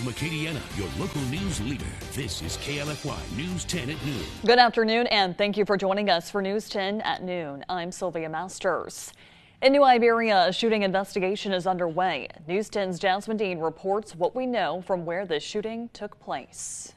From Acadiana, your local news leader, this is KLFY News 10 at noon. Good afternoon, and thank you for joining us for News 10 at noon. I'm Sylvia Masters. In New Iberia, a shooting investigation is underway. News 10's Jasmine Dean reports what we know from where the shooting took place.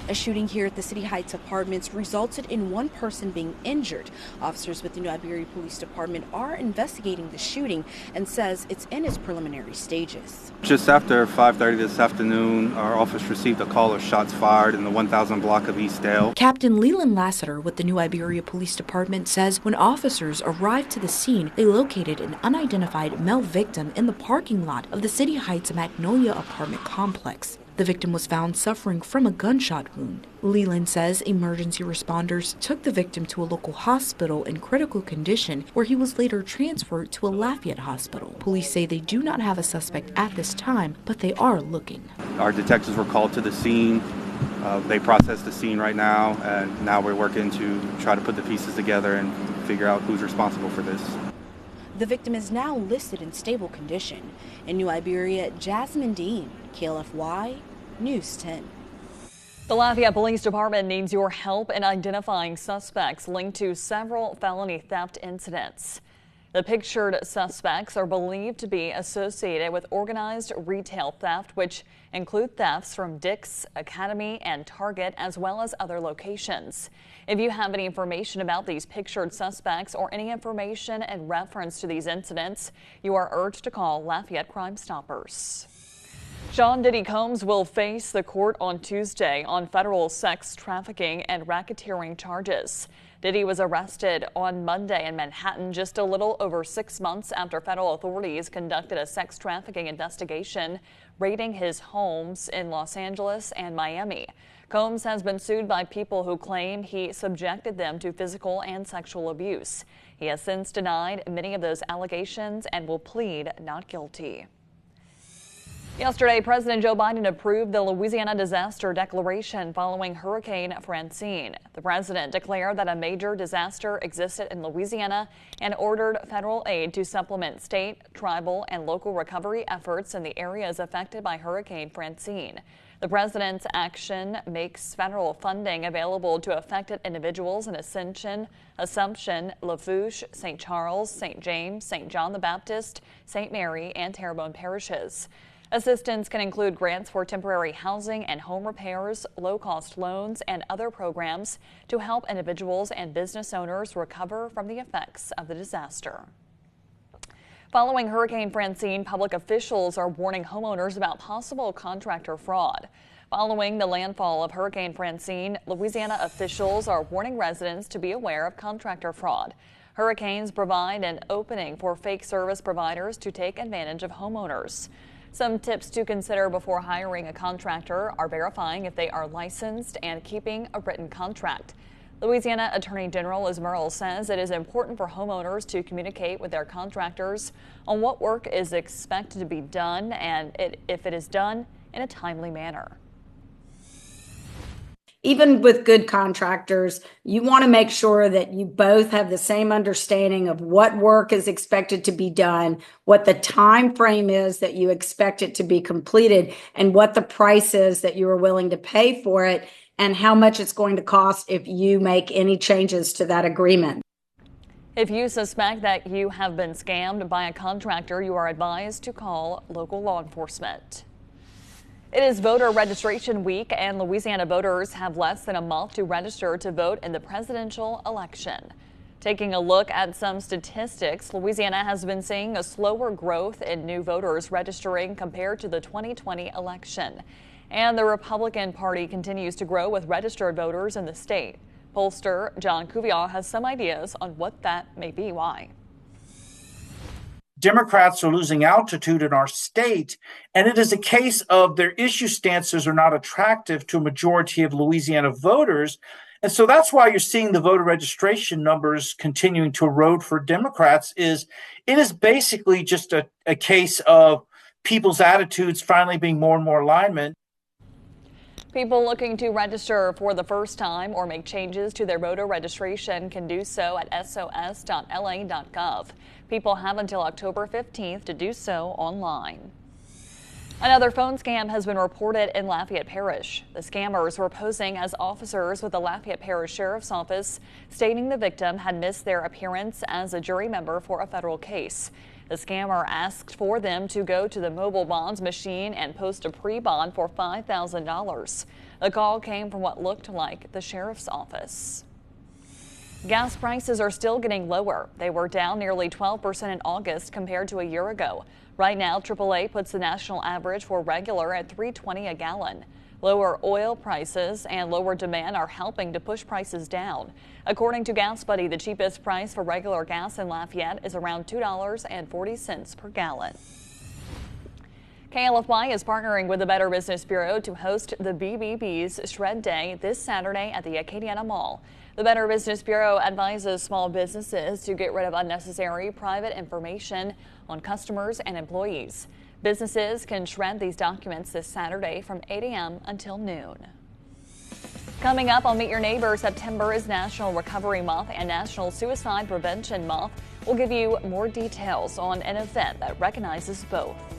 A shooting here at the City Heights Apartments resulted in one person being injured. Officers with the New Iberia Police Department are investigating the shooting and says it's in its preliminary stages. Just after 5:30 this afternoon, our office received a call of shots fired in the 1000 block of Eastdale. Captain Leland Lassiter with the New Iberia Police Department says when officers arrived to the scene, they located an unidentified male victim in the parking lot of the City Heights Magnolia apartment complex. The victim was found suffering from a gunshot wound. Leland says emergency responders took the victim to a local hospital in critical condition, where he was later transferred to a Lafayette hospital. Police say they do not have a suspect at this time, but they are looking. Our detectives were called to the scene. They processed the scene right now, and now we're working to try to put the pieces together and figure out who's responsible for this. The victim is now listed in stable condition. In New Iberia, Jasmine Dean, KLFY News 10. The Lafayette Police Department needs your help in identifying suspects linked to several felony theft incidents. The pictured suspects are believed to be associated with organized retail theft, which include thefts from Dick's, Academy, and Target, as well as other locations. If you have any information about these pictured suspects or any information in reference to these incidents, you are urged to call Lafayette Crime Stoppers. Sean Diddy Combs will face the court on Tuesday on federal sex trafficking and racketeering charges. Diddy was arrested on Monday in Manhattan just a little over 6 months after federal authorities conducted a sex trafficking investigation, raiding his homes in Los Angeles and Miami. Combs has been sued by people who claim he subjected them to physical and sexual abuse. He has since denied many of those allegations and will plead not guilty. Yesterday, President Joe Biden approved the Louisiana disaster declaration following Hurricane Francine. The president declared that a major disaster existed in Louisiana and ordered federal aid to supplement state, tribal, and local recovery efforts in the areas affected by Hurricane Francine. The president's action makes federal funding available to affected individuals in Assumption, Lafourche, St. Charles, St. James, St. John the Baptist, St. Mary, and Terrebonne parishes. Assistance can include grants for temporary housing and home repairs, low-cost loans, and other programs to help individuals and business owners recover from the effects of the disaster. Following Hurricane Francine, public officials are warning homeowners about possible contractor fraud. Following the landfall of Hurricane Francine, Louisiana officials are warning residents to be aware of contractor fraud. Hurricanes provide an opening for fake service providers to take advantage of homeowners. Some tips to consider before hiring a contractor are verifying if they are licensed and keeping a written contract. Louisiana Attorney General Liz Murrill says it is important for homeowners to communicate with their contractors on what work is expected to be done and if it is done in a timely manner. Even with good contractors, you want to make sure that you both have the same understanding of what work is expected to be done, what the time frame is that you expect it to be completed, and what the price is that you are willing to pay for it, and how much it's going to cost if you make any changes to that agreement. If you suspect that you have been scammed by a contractor, you are advised to call local law enforcement. It is voter registration week, and Louisiana voters have less than a month to register to vote in the presidential election. Taking a look at some statistics, Louisiana has been seeing a slower growth in new voters registering compared to the 2020 election. And the Republican Party continues to grow with registered voters in the state. Pollster John Cuvier has some ideas on what that may be why. Democrats are losing altitude in our state, and it is a case of their issue stances are not attractive to a majority of Louisiana voters. And so that's why you're seeing the voter registration numbers continuing to erode for Democrats. It is basically just a case of people's attitudes finally being more and more alignment. People looking to register for the first time or make changes to their voter registration can do so at sos.la.gov. People have until October 15th to do so online. Another phone scam has been reported in Lafayette Parish. The scammers were posing as officers with the Lafayette Parish Sheriff's Office, stating the victim had missed their appearance as a jury member for a federal case. The scammer asked for them to go to the mobile bonds machine and post a pre-bond for $5,000. The call came from what looked like the sheriff's office. Gas prices are still getting lower. They were down nearly 12% in August compared to a year ago. Right now, AAA puts the national average for regular at $3.20 a gallon. Lower oil prices and lower demand are helping to push prices down. According to Gas Buddy, the cheapest price for regular gas in Lafayette is around $2.40 per gallon. KLFY is partnering with the Better Business Bureau to host the BBB's Shred Day this Saturday at the Acadiana Mall. The Better Business Bureau advises small businesses to get rid of unnecessary private information on customers and employees. Businesses can shred these documents this Saturday from 8 a.m. until noon. Coming up on Meet Your Neighbor, September is National Recovery Month and National Suicide Prevention Month. We'll give you more details on an event that recognizes both.